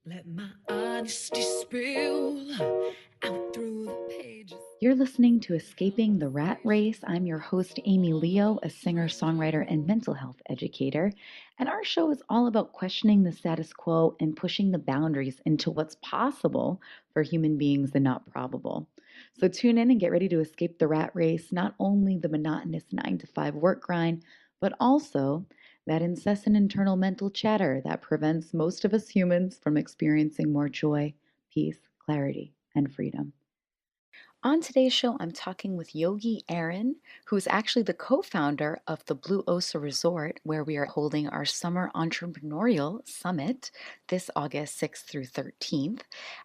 Let my honesty spill out through the pages. You're listening to Escaping the Rat Race. I'm your host, Amy Leo, a singer, songwriter, and mental health educator. And our show is all about questioning the status quo and pushing the boundaries into what's possible for human beings and not probable. So tune in and get ready to escape the rat race, not only the monotonous 9 to 5 work grind, but also that incessant internal mental chatter that prevents most of us humans from experiencing more joy, peace, clarity, and freedom. On today's show, I'm talking with Yogi Aaron, who is actually the co-founder of the Blue Osa Resort, where we are holding our Summer Entrepreneurial Summit this August 6th through 13th.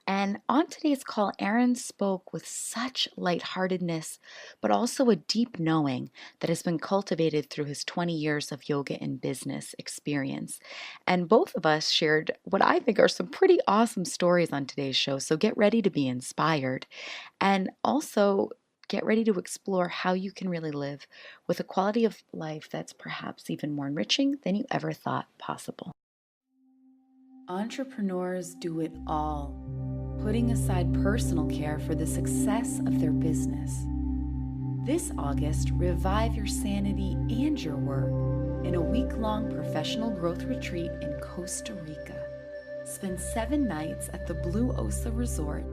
And on today's call, Aaron spoke with such lightheartedness, but also a deep knowing that has been cultivated through his 20 years of yoga and business experience. And both of us shared what I think are some pretty awesome stories on today's show, so get ready to be inspired. And also get ready to explore how you can really live with a quality of life that's perhaps even more enriching than you ever thought possible. Entrepreneurs do it all, putting aside personal care for the success of their business. This August, revive your sanity and your work in a week-long professional growth retreat in Costa Rica. Spend 7 nights at the Blue Osa Resort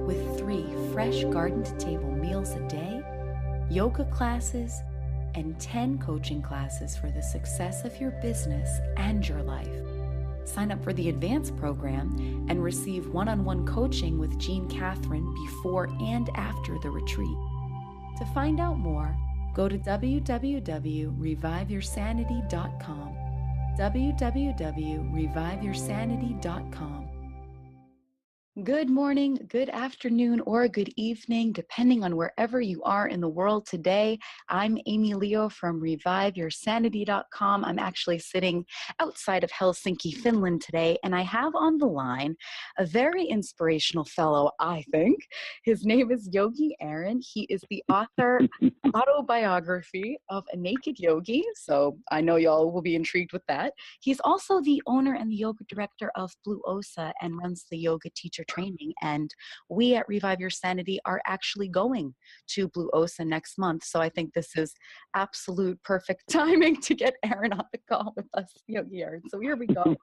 with 3 fresh garden-to-table meals a day, yoga classes, and 10 coaching classes for the success of your business and your life. Sign up for the advanced program and receive one-on-one coaching with Jean Catherine before and after the retreat. To find out more, go to www.reviveyoursanity.com, www.reviveyoursanity.com. Good morning, good afternoon, or good evening, depending on wherever you are in the world today. I'm Amy Leo from ReviveYourSanity.com. I'm actually sitting outside of Helsinki, Finland today, and I have on the line a very inspirational fellow, I think. His name is Yogi Aaron. He is the author autobiography of A Naked Yogi, so I know y'all will be intrigued with that. He's also the owner and the yoga director of Blue Osa and runs the yoga teacher training. And we at Revive Your Sanity are actually going to Blue Osa next month. So I think this is absolute perfect timing to get Aaron on the call with us, Yogi Aaron. So here we go.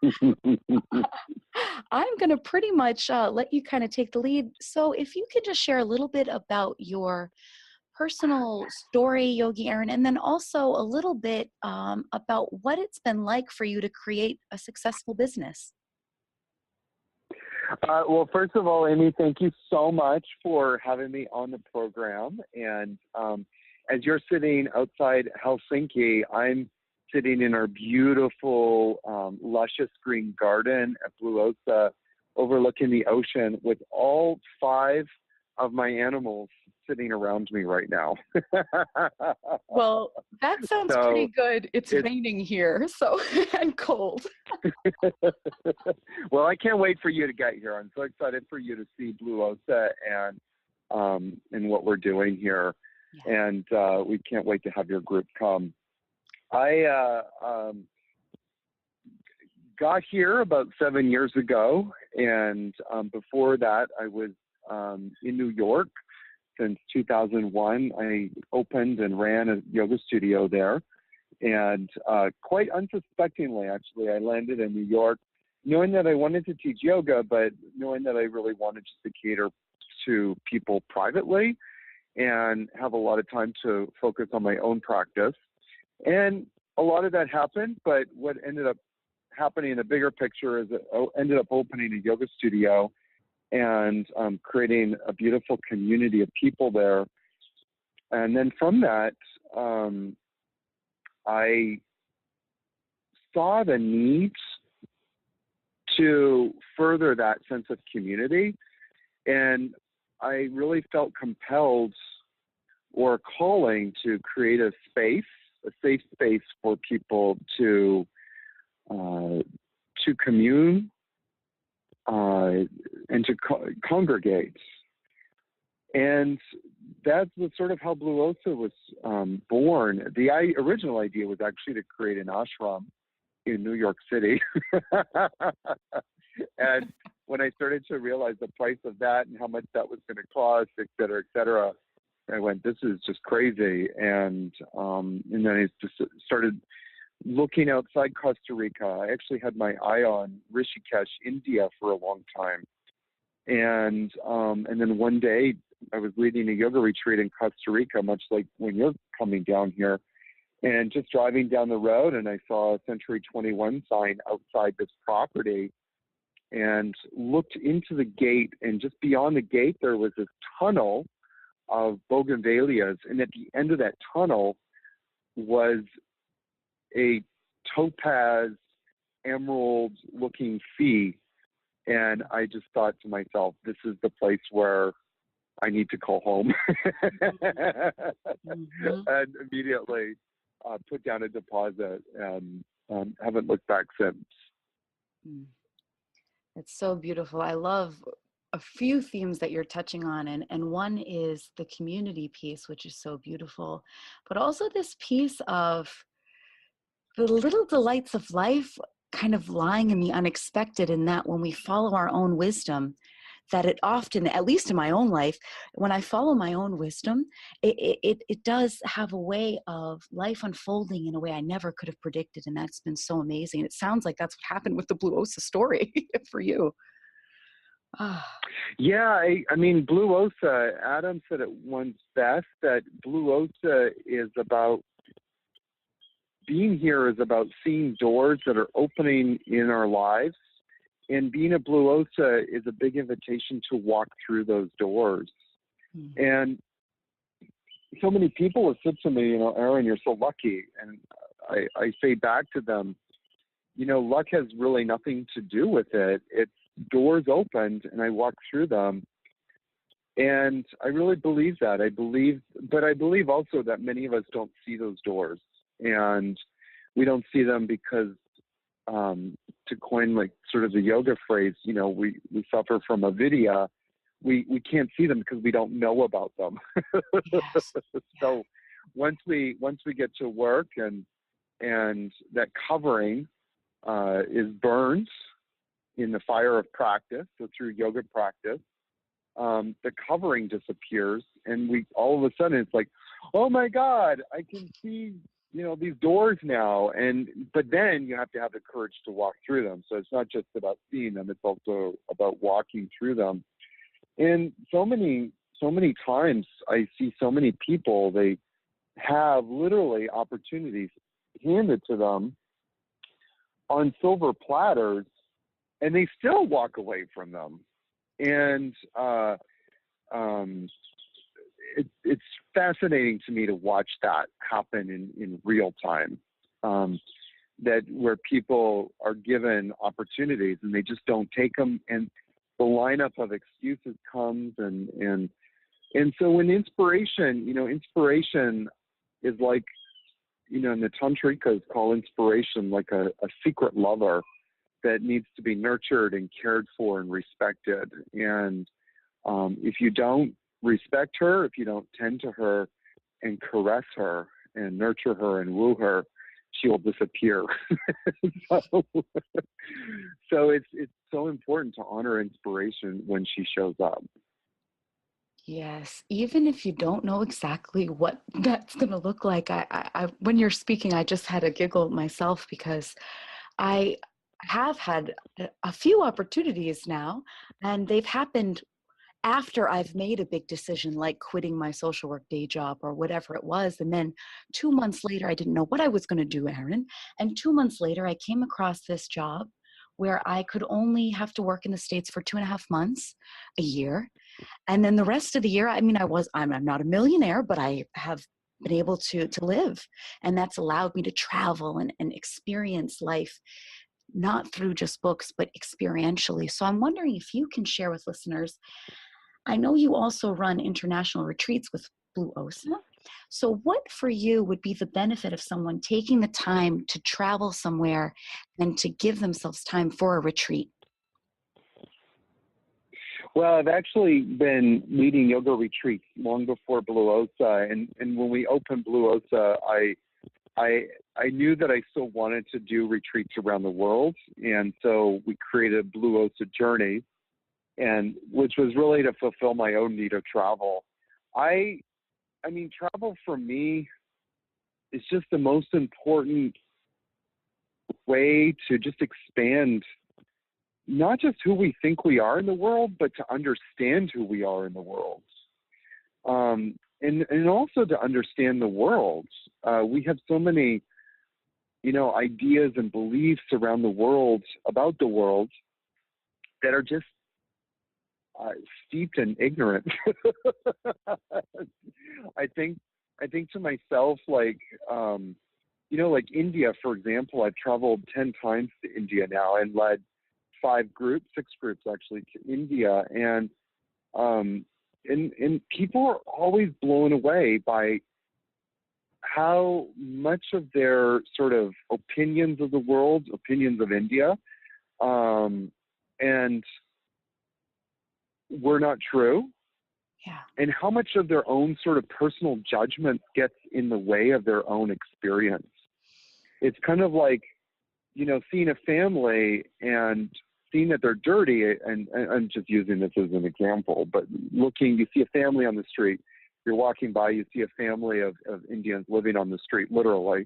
I'm going to pretty much let you kind of take the lead. So if you could just share a little bit about your personal story, Yogi Aaron, and then also a little bit about what it's been like for you to create a successful business. Well, first of all, Amy, thank you so much for having me on the program. And as you're sitting outside Helsinki, I'm sitting in our beautiful, luscious green garden at Blue Osa, overlooking the ocean with all 5 of my animals sitting around me right now. Well, that sounds pretty good. It's raining here, so and cold. Well, I can't wait for you to get here. I'm so excited for you to see Blue Osa and what we're doing here. Yeah. And we can't wait to have your group come. I got here about 7 years ago, and before that, I was in New York. Since 2001, I opened and ran a yoga studio there. And quite unsuspectingly, actually, I landed in New York, knowing that I wanted to teach yoga, but knowing that I really wanted just to cater to people privately and have a lot of time to focus on my own practice. And a lot of that happened, but what ended up happening in the bigger picture is that I ended up opening a yoga studio and creating a beautiful community of people there. And then from that, I saw the need to further that sense of community. And I really felt compelled or calling to create a space, a safe space for people to commune and to congregate. And that's sort of how Blue Osa was born. The original idea was actually to create an ashram in New York City. And when I started to realize the price of that and how much that was going to cost, et cetera, I went, this is just crazy. And then I just started looking outside Costa Rica. I actually had my eye on Rishikesh, India for a long time. And then one day I was leading a yoga retreat in Costa Rica, much like when you're coming down here, and just driving down the road, and I saw a Century 21 sign outside this property and looked into the gate, and just beyond the gate there was this tunnel of bougainvilleas, and at the end of that tunnel was a topaz emerald looking sea. And I just thought to myself, this is the place where I need to call home. And immediately put down a deposit, and haven't looked back since. It's so beautiful. I love a few themes that you're touching on, and one is the community piece, which is so beautiful, but also this piece of the little delights of life kind of lying in the unexpected, in that when we follow our own wisdom, that it often, at least in my own life, when I follow my own wisdom, it does have a way of life unfolding in a way I never could have predicted. And that's been so amazing. It sounds like that's what happened with the Blue Osa story for you. Yeah, I mean, Blue Osa, Adam said it once best, that Blue Osa is about, being here is about seeing doors that are opening in our lives. And being a Blue Osa is a big invitation to walk through those doors. And so many people have said to me, Aaron, you're so lucky. And I say back to them, luck has really nothing to do with it. It's doors opened and I walk through them. And I really believe that. But I believe also that many of us don't see those doors. And we don't see them because, to coin like sort of the yoga phrase, we suffer from avidya. We can't see them because we don't know about them. Yes. So once we get to work and that covering is burned in the fire of practice, so through yoga practice, the covering disappears, and we all of a sudden it's like, oh my God, I can see these doors now. But then you have to have the courage to walk through them. So it's not just about seeing them, it's also about walking through them. And so many times I see so many people, they have literally opportunities handed to them on silver platters, and they still walk away from them. And it's fascinating to me to watch that happen in real time, that where people are given opportunities and they just don't take them, and the lineup of excuses comes, and so when inspiration is like, in the tantrikas call inspiration like a secret lover that needs to be nurtured and cared for and respected. And if you don't respect her, if you don't tend to her and caress her and nurture her and woo her, she will disappear. So it's so important to honor inspiration when she shows up. Yes, even if you don't know exactly what that's going to look like. I when you're speaking, I just had a giggle myself, because I have had a few opportunities now, and they've happened after I've made a big decision, like quitting my social work day job or whatever it was. And then 2 months later, I didn't know what I was going to do, Aaron. And 2 months later, I came across this job where I could only have to work in the States for 2.5 months a year. And then the rest of the year, I'm not a millionaire, but I have been able to live. And that's allowed me to travel and experience life, not through just books, but experientially. So I'm wondering if you can share with listeners, I know you also run international retreats with Blue Osa. So what for you would be the benefit of someone taking the time to travel somewhere and to give themselves time for a retreat? Well, I've actually been leading yoga retreats long before Blue Osa, and when we opened Blue Osa, I knew that I still wanted to do retreats around the world, and so we created Blue Osa Journey, and which was really to fulfill my own need of travel. I mean, travel for me is just the most important way to just expand not just who we think we are in the world, but to understand who we are in the world. And also to understand the world. We have so many, ideas and beliefs around the world, about the world, that are just steeped in ignorance. I think to myself, like India, for example. I've traveled 10 times to India now and led 6 groups actually to India, and people are always blown away by how much of their sort of opinions of the world, opinions of India, and were not true. Yeah. And how much of their own sort of personal judgment gets in the way of their own experience. It's kind of like, seeing a family and seeing that they're dirty, and I'm just using this as an example, but you see a family on the street, you're walking by, you see a family of Indians living on the street, literally,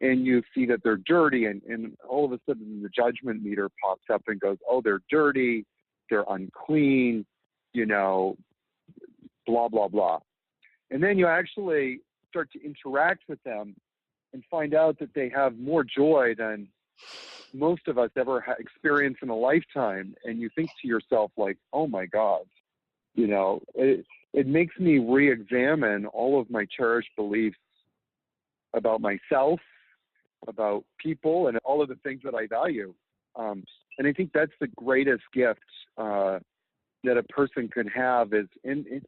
and you see that they're dirty, and all of a sudden the judgment meter pops up and goes, oh, they're dirty, they're unclean, blah, blah, blah. And then you actually start to interact with them and find out that they have more joy than most of us ever experience in a lifetime. And you think to yourself, like, oh my God, it makes me re-examine all of my cherished beliefs about myself, about people, and all of the things that I value. And I think that's the greatest gift that a person can have is, and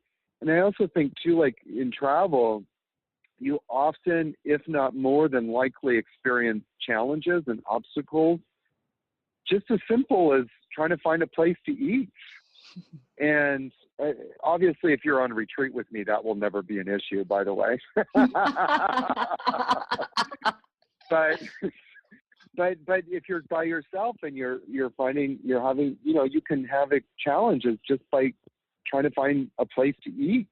I also think too, like in travel, you often, if not more than likely, experience challenges and obstacles, just as simple as trying to find a place to eat. And obviously, if you're on retreat with me, that will never be an issue, by the way. But if you're by yourself and you're having, you can have challenges just by trying to find a place to eat.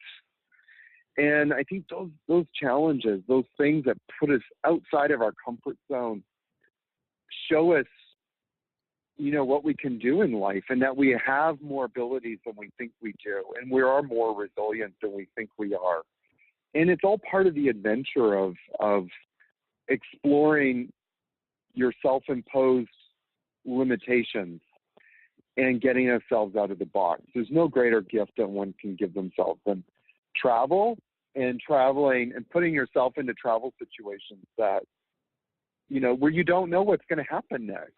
And I think those challenges, those things that put us outside of our comfort zone, show us, what we can do in life, and that we have more abilities than we think we do, and we are more resilient than we think we are. And it's all part of the adventure of exploring your self-imposed limitations and getting ourselves out of the box. There's no greater gift that one can give themselves than travel and traveling and putting yourself into travel situations that, where you don't know what's going to happen next.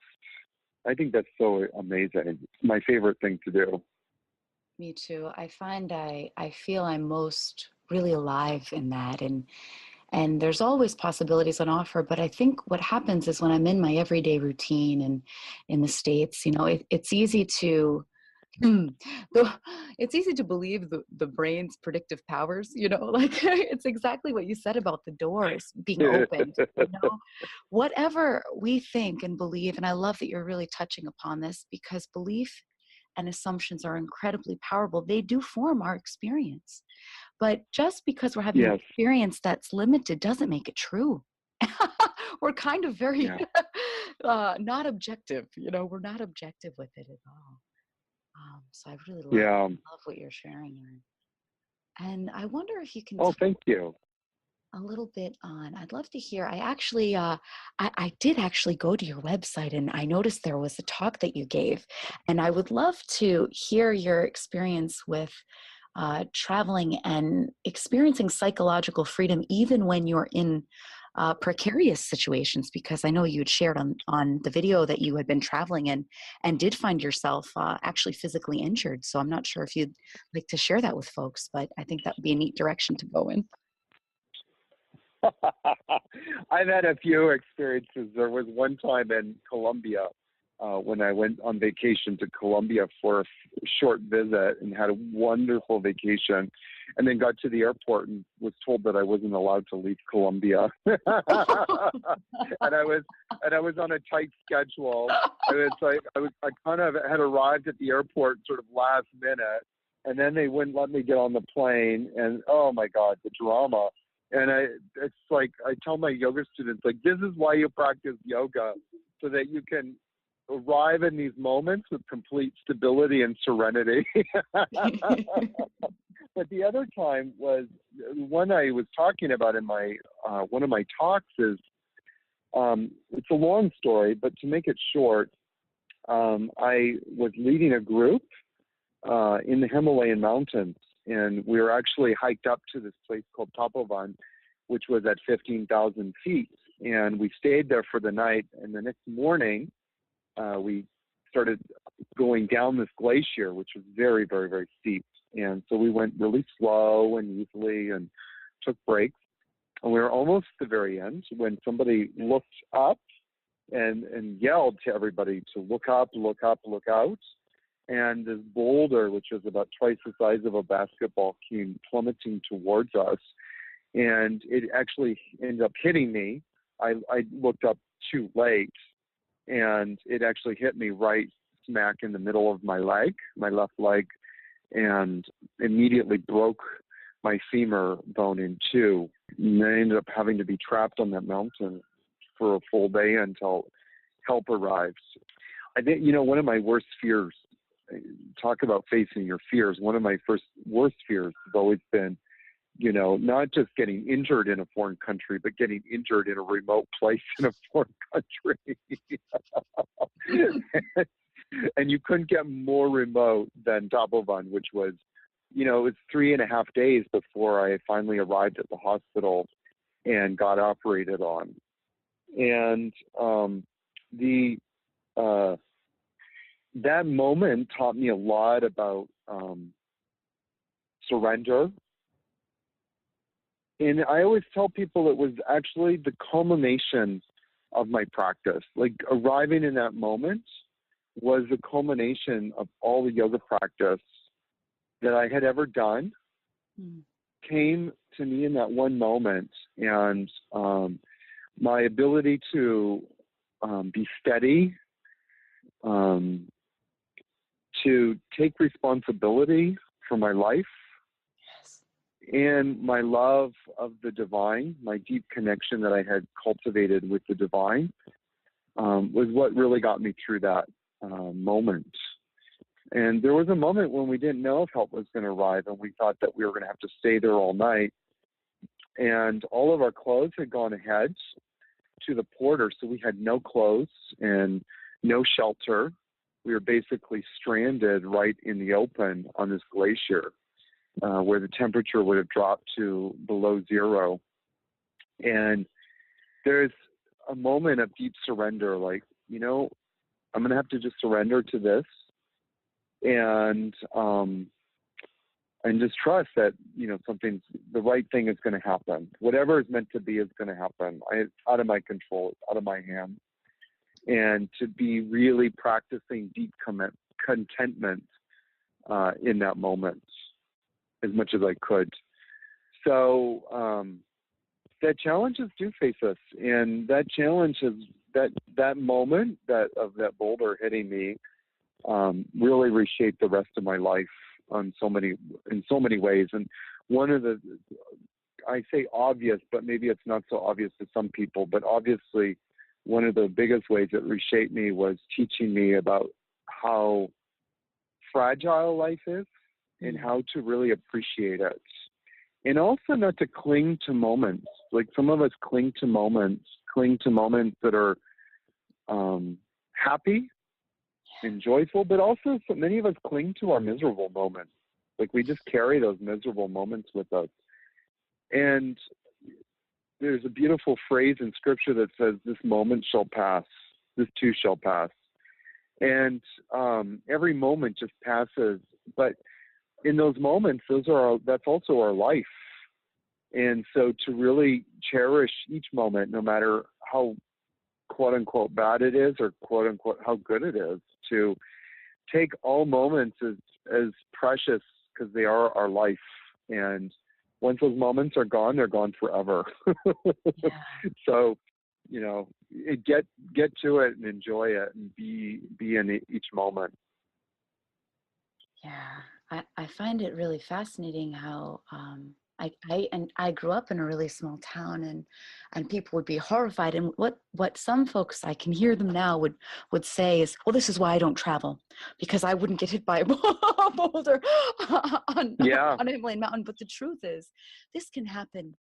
I think that's so amazing. It's my favorite thing to do. Me too. I find I feel I'm most really alive in that, and there's always possibilities on offer. But I think what happens is when I'm in my everyday routine and in the States, it's easy to it's easy to believe the brain's predictive powers, like it's exactly what you said about the doors being opened, whatever we think and believe. And I love that you're really touching upon this, because belief and assumptions are incredibly powerful. They do form our experience, but just because we're having an experience that's limited doesn't make it true. We're kind of very not objective, we're not objective with it at all. So I really love what you're sharing, Aaron. And I wonder if you can thank you. A little bit on, I'd love to hear, I actually, I did actually go to your website, and I noticed there was a talk that you gave, and I would love to hear your experience with traveling and experiencing psychological freedom, even when you're in precarious situations, because I know you had shared on the video that you had been traveling and did find yourself actually physically injured. So I'm not sure if you'd like to share that with folks, but I think that would be a neat direction to go in. I've had a few experiences. There was one time in Colombia when I went on vacation to Colombia for a short visit and had a wonderful vacation, and then got to the airport and was told that I wasn't allowed to leave Colombia. and I was on a tight schedule. And it's like I kind of had arrived at the airport sort of last minute, and then they wouldn't let me get on the plane, and oh my God, the drama. And it's like I tell my yoga students, like, this is why you practice yoga, so that you can arrive in these moments with complete stability and serenity. But the other time was one I was talking about in my one of my talks is it's a long story, but to make it short, I was leading a group in the Himalayan mountains, and we were actually hiked up to this place called Tapovan, which was at 15,000 feet, and we stayed there for the night. And the next morning, we started going down this glacier, which was very, very, very steep. And so we went really slow and easily and took breaks. And we were almost at the very end when somebody looked up and yelled to everybody to look up, look up, look out. And this boulder, which was about twice the size of a basketball, came plummeting towards us. And it actually ended up hitting me. I looked up too late, and it actually hit me right smack in the middle of my leg, my left leg, and immediately broke my femur bone in two. And I ended up having to be trapped on that mountain for a full day until help arrived. I think, one of my worst fears, talk about facing your fears, one of my worst fears has always been, not just getting injured in a foreign country, but getting injured in a remote place in a foreign country. And you couldn't get more remote than Tapovan, which was, it was 3.5 days before I finally arrived at the hospital and got operated on. And that moment taught me a lot about surrender. And I always tell people it was actually the culmination of my practice. Like, arriving in that moment was the culmination of all the yoga practice that I had ever done, came to me in that one moment. And my ability to be steady, to take responsibility for my life, and my love of the divine, my deep connection that I had cultivated with the divine, was what really got me through that moment. And there was a moment when we didn't know if help was going to arrive, and we thought that we were going to have to stay there all night. And all of our clothes had gone ahead to the porter, so we had no clothes and no shelter. We were basically stranded right in the open on this glacier, where the temperature would have dropped to below zero. And there's a moment of deep surrender, like, I'm going to have to just surrender to this and just trust that, the right thing is going to happen. Whatever is meant to be is going to happen. It's out of my control. It's out of my hands. And to be really practicing deep contentment in that moment as much as I could. So that challenges do face us, and that challenge is that moment of that boulder hitting me really reshaped the rest of my life in so many ways. And one of the, I say obvious, but maybe it's not so obvious to some people, but obviously one of the biggest ways it reshaped me was teaching me about how fragile life is and how to really appreciate it. And also not to cling to moments. Like, some of us cling to moments that are happy and joyful, but also so many of us cling to our miserable moments. Like, we just carry those miserable moments with us. And there's a beautiful phrase in scripture that says, this moment shall pass, this too shall pass. And every moment just passes. But in those moments, that's also our life. And so to really cherish each moment, no matter how quote unquote bad it is or quote unquote how good it is, to take all moments as precious, because they are our life. And once those moments are gone, they're gone forever. Yeah. So, get to it and enjoy it and be in each moment. Yeah, I find it really fascinating how I grew up in a really small town, and people would be horrified. And what some folks, I can hear them now, would say is, well, this is why I don't travel, because I wouldn't get hit by a boulder on Yeah. on a Himalayan mountain. But the truth is, this can happen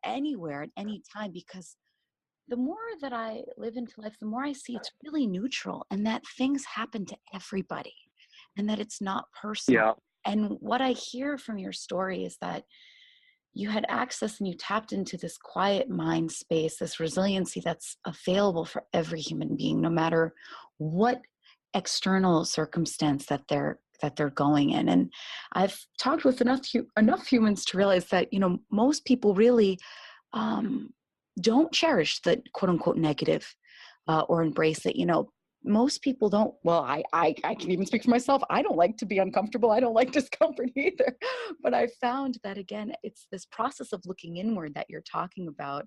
anywhere at any time, because the more that I live into life, the more I see it's really neutral, and that things happen to everybody, and that it's not personal. Yeah. And what I hear from your story is that you had access and you tapped into this quiet mind space, this resiliency that's available for every human being, no matter what external circumstance that they're going in. And I've talked with enough humans to realize that most people really don't cherish the quote unquote negative, or embrace it. Most people don't. Well, I can even speak for myself. I don't like to be uncomfortable. I don't like discomfort either. But I found that, again, it's this process of looking inward that you're talking about,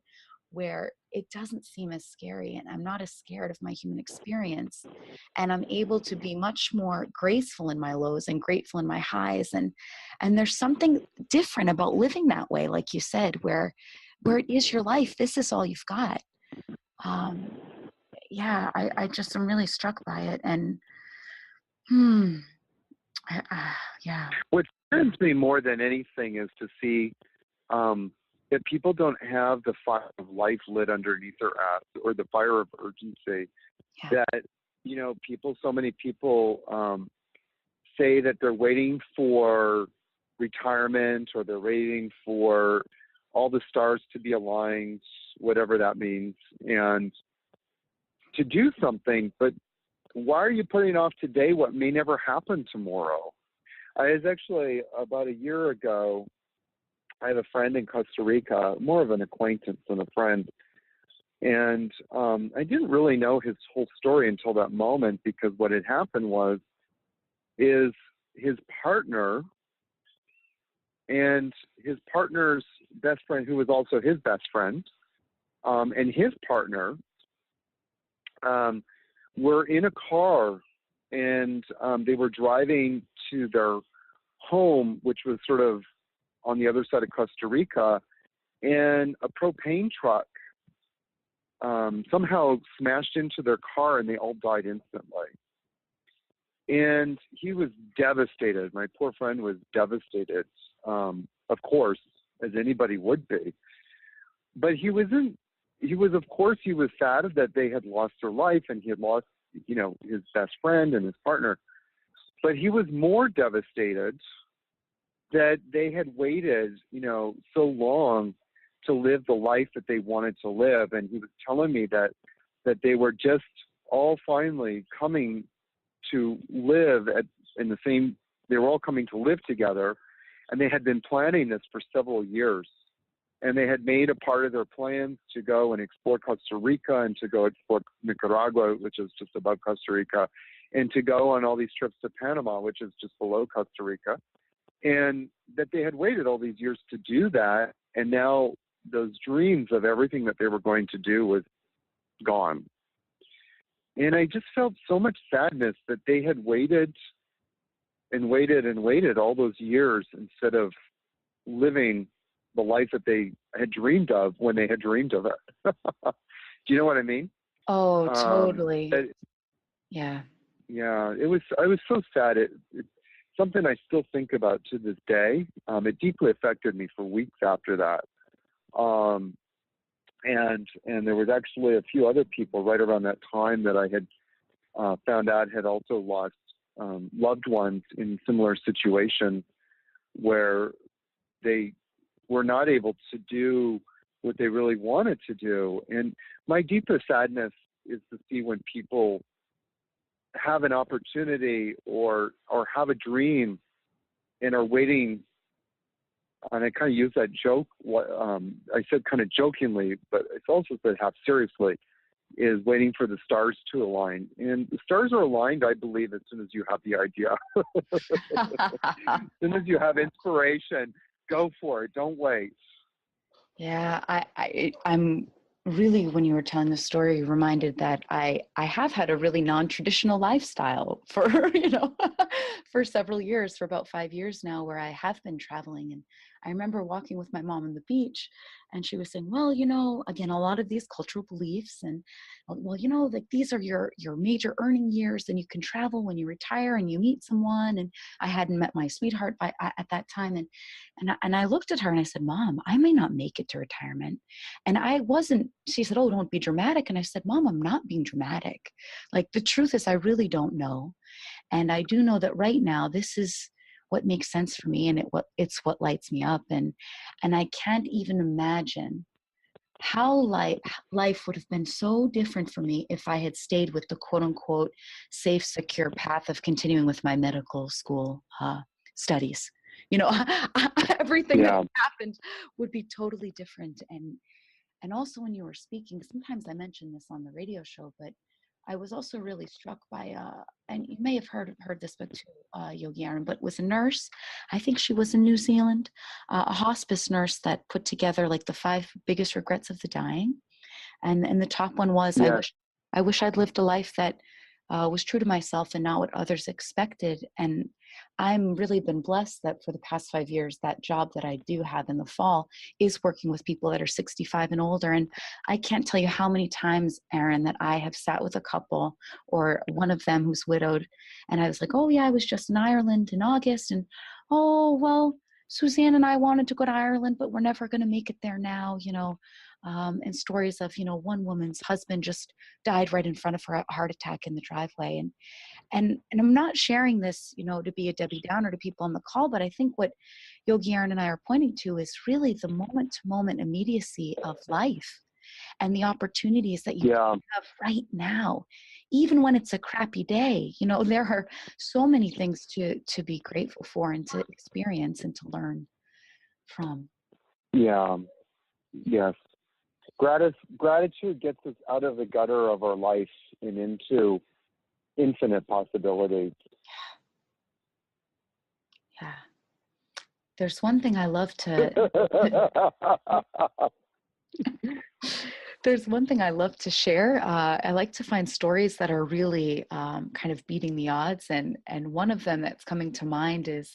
where it doesn't seem as scary, and I'm not as scared of my human experience, and I'm able to be much more graceful in my lows and grateful in my highs. And there's something different about living that way, like you said, where it is your life. This is all you've got. Yeah, I just am really struck by it. And yeah. What saddens me more than anything is to see that people don't have the fire of life lit underneath their ass, or the fire of urgency. Yeah. That, so many people say that they're waiting for retirement, or they're waiting for all the stars to be aligned, whatever that means, and to do something. But why are you putting off today what may never happen tomorrow? I was actually, about a year ago, I have a friend in Costa Rica, more of an acquaintance than a friend. And I didn't really know his whole story until that moment, because what had happened is his partner and his partner's best friend, who was also his best friend, and his partner were in a car, and they were driving to their home, which was sort of on the other side of Costa Rica, and a propane truck somehow smashed into their car, and they all died instantly. And he was devastated. My poor friend was devastated, of course, as anybody would be. But he was sad that they had lost their life, and he had lost, his best friend and his partner. But he was more devastated that they had waited, so long to live the life that they wanted to live. And he was telling me that they were just all finally coming to live they were all coming to live together, and they had been planning this for several years. And they had made a part of their plans to go and explore Costa Rica, and to go explore Nicaragua, which is just above Costa Rica, and to go on all these trips to Panama, which is just below Costa Rica. And that they had waited all these years to do that. And now those dreams of everything that they were going to do was gone. And I just felt so much sadness that they had waited and waited and waited all those years, instead of living the life that they had dreamed of when they had dreamed of it. Do you know what I mean? Oh, totally. Yeah. Yeah, I was so sad. It's something I still think about to this day. It deeply affected me for weeks after that. And there was actually a few other people right around that time that I had found out had also lost loved ones in similar situations, where they were not able to do what they really wanted to do. And my deepest sadness is to see when people have an opportunity or have a dream and are waiting. And I kind of use that joke. I said kind of jokingly, but it's also said half seriously, is waiting for the stars to align. And the stars are aligned, I believe, as soon as you have the idea. As soon as you have inspiration, go for it. Don't wait. Yeah, I'm really, when you were telling the story, reminded that I have had a really non-traditional lifestyle for, for several years, for about 5 years now, where I have been traveling. And I remember walking with my mom on the beach, and she was saying, well, again, a lot of these cultural beliefs, and well, like these are your major earning years, and you can travel when you retire and you meet someone. And I hadn't met my sweetheart at that time. And I looked at her and I said, Mom, I may not make it to retirement. And I wasn't, she said, oh, don't be dramatic. And I said, Mom, I'm not being dramatic. Like, the truth is, I really don't know. And I do know that right now, this is what makes sense for me, and it's what lights me up. And I can't even imagine how life would have been so different for me if I had stayed with the quote unquote safe, secure path of continuing with my medical school studies. Everything that happened would be totally different. And also, when you were speaking, sometimes I mention this on the radio show, but I was also really struck by, and you may have heard this book too, Yogi Aaron, but was a nurse. I think she was in New Zealand, a hospice nurse that put together like the 5 biggest regrets of the dying. And the top one was, I wish I'd lived a life that was true to myself and not what others expected. And I'm really been blessed that for the past 5 years, that job that I do have in the fall is working with people that are 65 and older. And I can't tell you how many times, Aaron, that I have sat with a couple, or one of them who's widowed, and I was like, oh yeah, I was just in Ireland in August, and oh, well, Suzanne and I wanted to go to Ireland, but we're never going to make it there now, and stories of, one woman's husband just died right in front of her, a heart attack in the driveway. And I'm not sharing this, to be a Debbie Downer to people on the call, but I think what Yogi Aaron and I are pointing to is really the moment to moment immediacy of life and the opportunities that you have right now, even when it's a crappy day. There are so many things to be grateful for and to experience and to learn from. Yeah. Yes. Gratitude gets us out of the gutter of our life and into infinite possibilities. Yeah. There's one thing I love to there's one thing I love to share. I like to find stories that are really kind of beating the odds. And one of them that's coming to mind is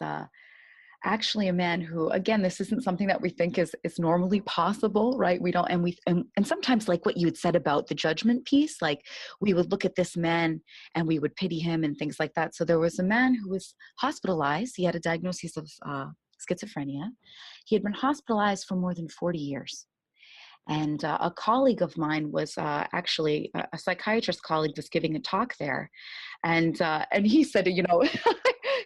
actually a man who, again, this isn't something that we think is normally possible, right? We don't, and sometimes, like what you had said about the judgment piece, like we would look at this man and we would pity him and things like that. So there was a man who was hospitalized. He had a diagnosis of schizophrenia. He had been hospitalized for more than 40 years. And a colleague of mine was actually a psychiatrist colleague was giving a talk there. And he said,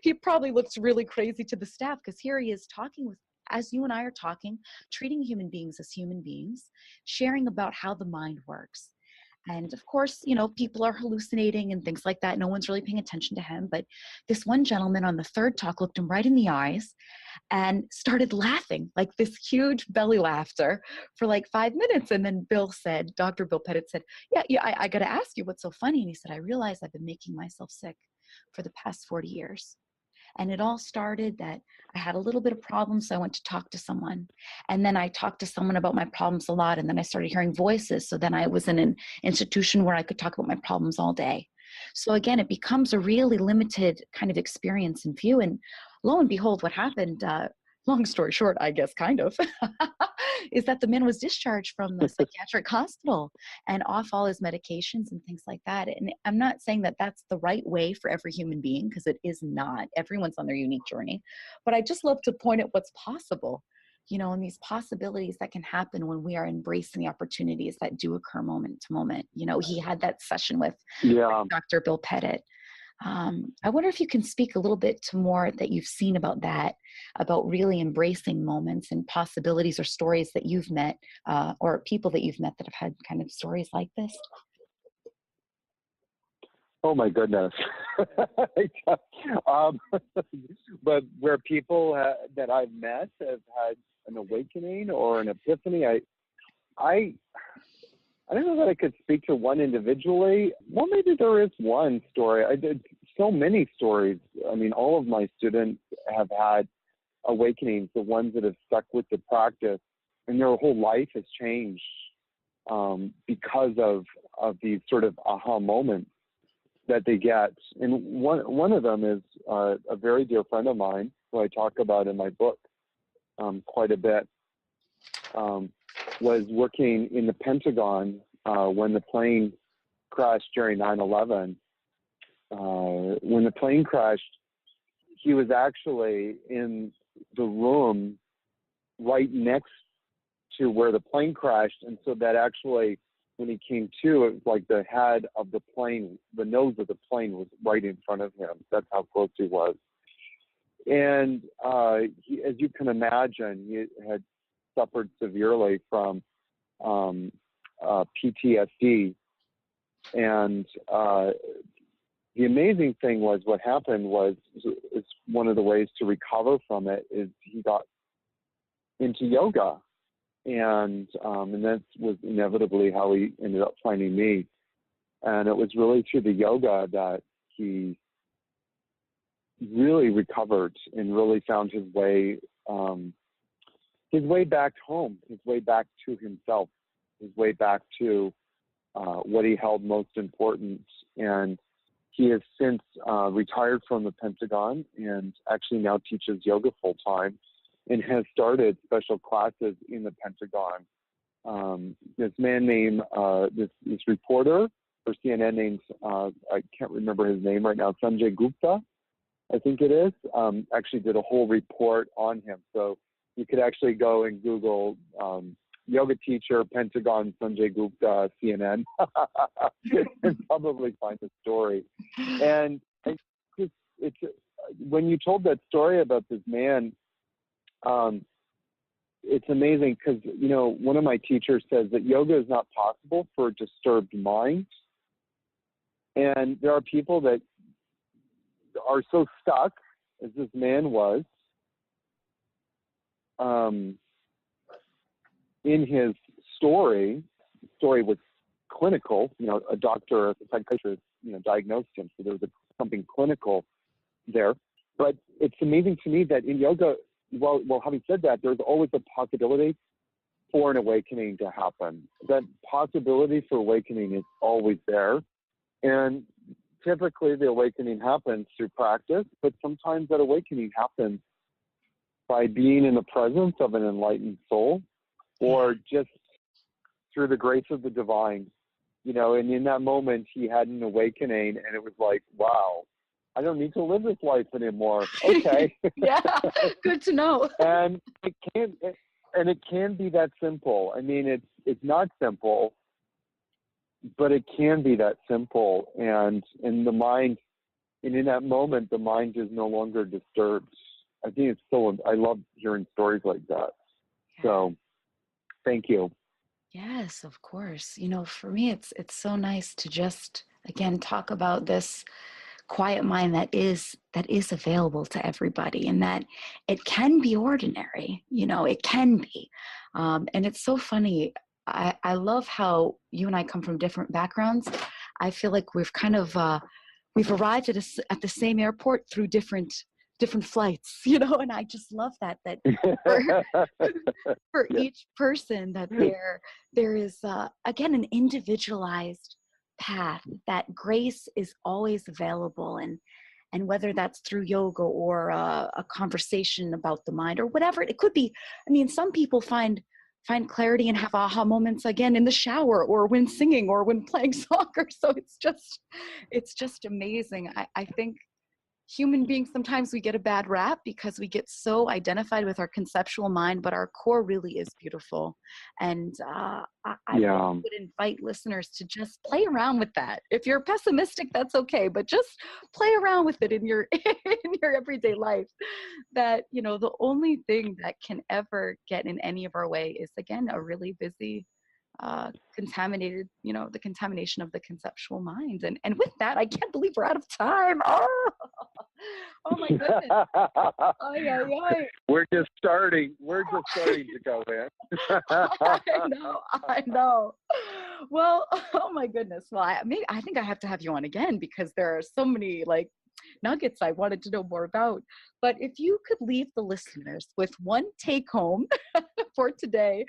he probably looks really crazy to the staff, because here he is talking with, as you and I are talking, treating human beings as human beings, sharing about how the mind works. And of course, people are hallucinating and things like that. No one's really paying attention to him. But this one gentleman on the third talk looked him right in the eyes and started laughing, like this huge belly laughter for like 5 minutes. And then Dr. Bill Pettit said, I got to ask you, what's so funny? And he said, I realized I've been making myself sick for the past 40 years. And it all started that I had a little bit of problems, so I went to talk to someone. And then I talked to someone about my problems a lot, and then I started hearing voices. So then I was in an institution where I could talk about my problems all day. So again, it becomes a really limited kind of experience and view. And lo and behold, what happened, long story short, I guess, kind of, is that the man was discharged from the psychiatric hospital and off all his medications and things like that. And I'm not saying that that's the right way for every human being, because it is not. Everyone's on their unique journey. But I just love to point at what's possible, and these possibilities that can happen when we are embracing the opportunities that do occur moment to moment. He had that session with Dr. Bill Pettit. I wonder if you can speak a little bit to more that you've seen about that, about really embracing moments and possibilities or stories that you've met, or people that you've met that have had kind of stories like this. Oh my goodness. But where people that I've met have had an awakening or an epiphany, I I don't know that I could speak to one individually. Well, maybe there is one story. I did so many stories. I mean, all of my students have had awakenings, the ones that have stuck with the practice, and their whole life has changed because of these sort of aha moments that they get. And one of them is a very dear friend of mine who I talk about in my book quite a bit. Was working in the Pentagon when the plane crashed during 9/11. When the plane crashed, he was actually in the room right next to where the plane crashed. And so that actually, when he came to, it was like the head of the plane, the nose of the plane was right in front of him. That's how close he was. And he, as you can imagine, he had suffered severely from PTSD. And the amazing thing was what happened was, is one of the ways to recover from it is he got into yoga. And that was inevitably how he ended up finding me. And it was really through the yoga that he really recovered and really found his way back home, his way back to himself, his way back to what he held most important. And he has since retired from the Pentagon and actually now teaches yoga full time and has started special classes in the Pentagon. This man named, this reporter for CNN named, I can't remember his name right now, Sanjay Gupta, I think it is, actually did a whole report on him. So you could actually go and Google yoga teacher, Pentagon, Sanjay Gupta, CNN, and probably find the story. And it's when you told that story about this man, it's amazing because, you know, one of my teachers says that yoga is not possible for a disturbed mind. And there are people that are so stuck, as this man was, in his story was clinical, you know, a doctor, a psychiatrist, you know, diagnosed him. So there was something clinical there. But it's amazing to me that in yoga, well, having said that, there's always a possibility for an awakening to happen. That possibility for awakening is always there. And typically the awakening happens through practice, but sometimes that awakening happens by being in the presence of an enlightened soul or just through the grace of the divine, you know. And in that moment, he had an awakening and it was like, wow, I don't need to live this life anymore. Okay. Yeah, good to know. And it can be that simple. I mean, it's not simple, but it can be that simple. And in the mind, and in that moment, the mind is no longer disturbed. I think I love hearing stories like that. Yeah. So thank you. Yes, of course. You know, for me, it's so nice to just, again, talk about this quiet mind that is available to everybody, and that it can be ordinary, you know, it can be. And it's so funny. I love how you and I come from different backgrounds. I feel like we've kind of, we've arrived at the same airport through different flights, you know, and I just love that for each person that there is, again, an individualized path, that grace is always available. And whether that's through yoga or a conversation about the mind or whatever it could be. I mean, some people find clarity and have aha moments, again, in the shower or when singing or when playing soccer. So it's just amazing. I think human beings, sometimes we get a bad rap because we get so identified with our conceptual mind, but our core really is beautiful. And I would invite listeners to just play around with that. If you're pessimistic, that's okay, but just play around with it in your everyday life. That, you know, the only thing that can ever get in any of our way is, again, a really busy, contaminated, you know, the contamination of the conceptual mind. And with that, I can't believe we're out of time. Oh my goodness. Ay. We're just starting to go in. I know. Well, oh my goodness. Well, I think I have to have you on again because there are so many like nuggets I wanted to know more about. But if you could leave the listeners with one take home for today,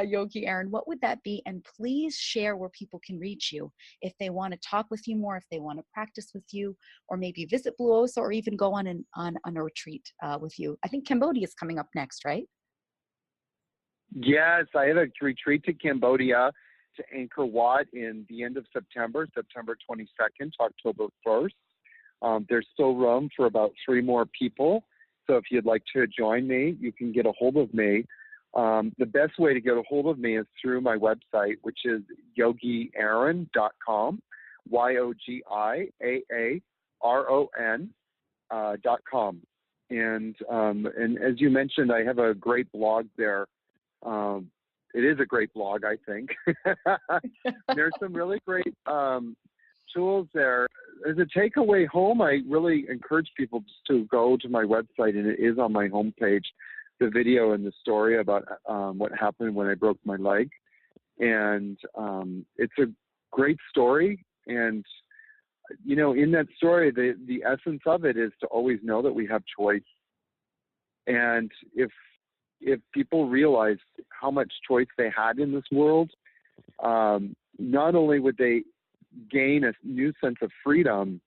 Yogi Aaron, what would that be? And please share where people can reach you if they want to talk with you more, if they want to practice with you, or maybe visit Blue Osa, or even go on a retreat with you. I think Cambodia is coming up next, right? Yes, I have a retreat to Cambodia, to Angkor Wat in the end of September, September 22nd to October 1st. There's still room for about 3 more people. So if you'd like to join me, you can get a hold of me. The best way to get a hold of me is through my website, which is yogiaaron.com, YOGIAARON.com. And as you mentioned, I have a great blog there. It is a great blog, I think. There's some really great tools there. As a takeaway home, I really encourage people just to go to my website, and it is on my homepage, the video and the story about what happened when I broke my leg. And it's a great story. And, you know, in that story, the essence of it is to always know that we have choice. And if people realized how much choice they had in this world, not only would they gain a new sense of freedom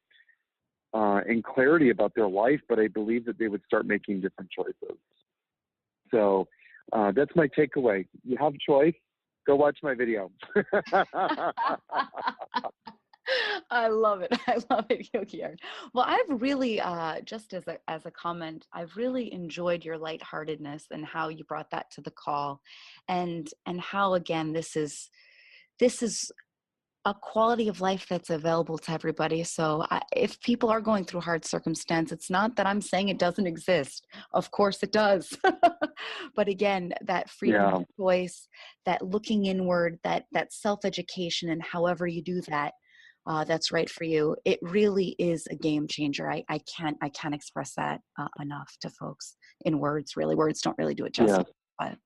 and clarity about their life, but I believe that they would start making different choices. So that's my takeaway. You have choice. Go watch my video. I love it. I love it, Yogi Aaron. Well, I've really, just as a comment, I've really enjoyed your lightheartedness and how you brought that to the call, and how again this is a quality of life that's available to everybody. So if people are going through hard circumstance, it's not that I'm saying it doesn't exist. Of course it does. But again, that freedom of choice, that looking inward, that self-education, and however you do that, that's right for you. It really is a game changer. I can't express that enough to folks in words. Really, words don't really do it justice. Yes. But,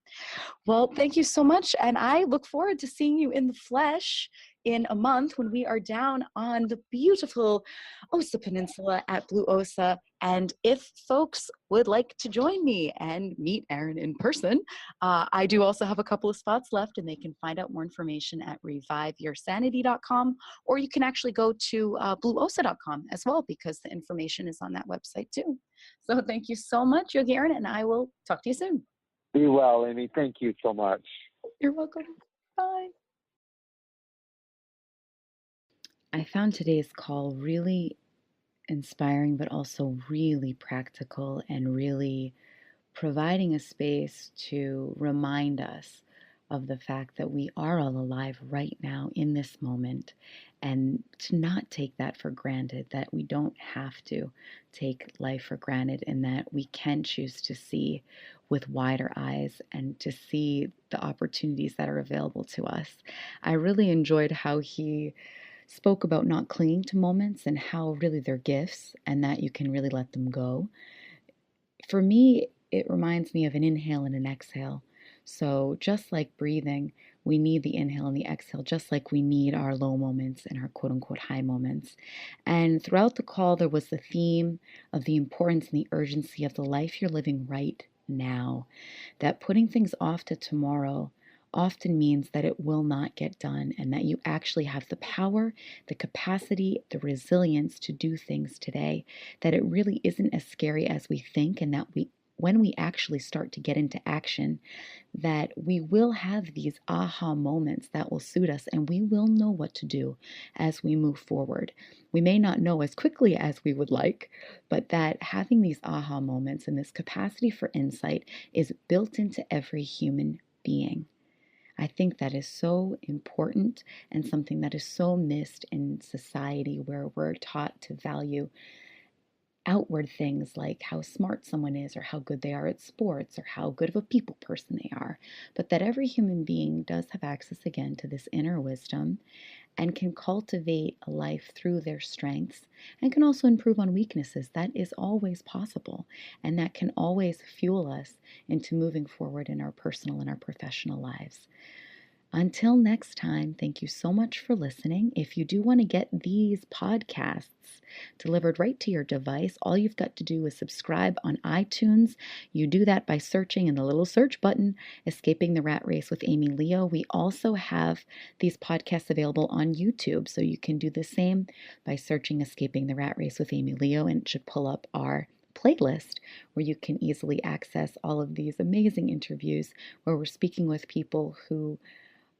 well, thank you so much, and I look forward to seeing you in the flesh in a month when we are down on the beautiful Osa Peninsula at Blue Osa. And if folks would like to join me and meet Aaron in person, I do also have a couple of spots left, and they can find out more information at reviveyoursanity.com, or you can actually go to blueosa.com as well, because the information is on that website too. So thank you so much, Yogi Aaron, and I will talk to you soon. Be well, Amy. Thank you so much. You're welcome. Bye. I found today's call really inspiring, but also really practical, and really providing a space to remind us of the fact that we are all alive right now in this moment, and to not take that for granted, that we don't have to take life for granted, and that we can choose to see with wider eyes and to see the opportunities that are available to us. I really enjoyed how he spoke about not clinging to moments and how really they're gifts and that you can really let them go. For me, it reminds me of an inhale and an exhale. So just like breathing, we need the inhale and the exhale, just like we need our low moments and our quote unquote high moments. And throughout the call, there was the theme of the importance and the urgency of the life you're living right now, that putting things off to tomorrow often means that it will not get done, and that you actually have the power, the capacity, the resilience to do things today, that it really isn't as scary as we think, and that when we actually start to get into action, that we will have these aha moments that will suit us, and we will know what to do as we move forward. We may not know as quickly as we would like, but that having these aha moments and this capacity for insight is built into every human being. I think that is so important, and something that is so missed in society, where we're taught to value outward things like how smart someone is, or how good they are at sports, or how good of a people person they are, but that every human being does have access again to this inner wisdom and can cultivate a life through their strengths, and can also improve on weaknesses. That is always possible, and that can always fuel us into moving forward in our personal and our professional lives. Until next time, thank you so much for listening. If you do want to get these podcasts delivered right to your device, all you've got to do is subscribe on iTunes. You do that by searching in the little search button, Escaping the Rat Race with Amy Leo. We also have these podcasts available on YouTube, so you can do the same by searching Escaping the Rat Race with Amy Leo, and it should pull up our playlist where you can easily access all of these amazing interviews where we're speaking with people who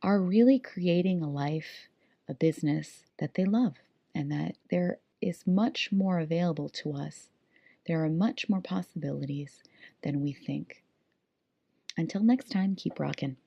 are really creating a life, a business that they love, and that there is much more available to us. There are much more possibilities than we think. Until next time, keep rocking.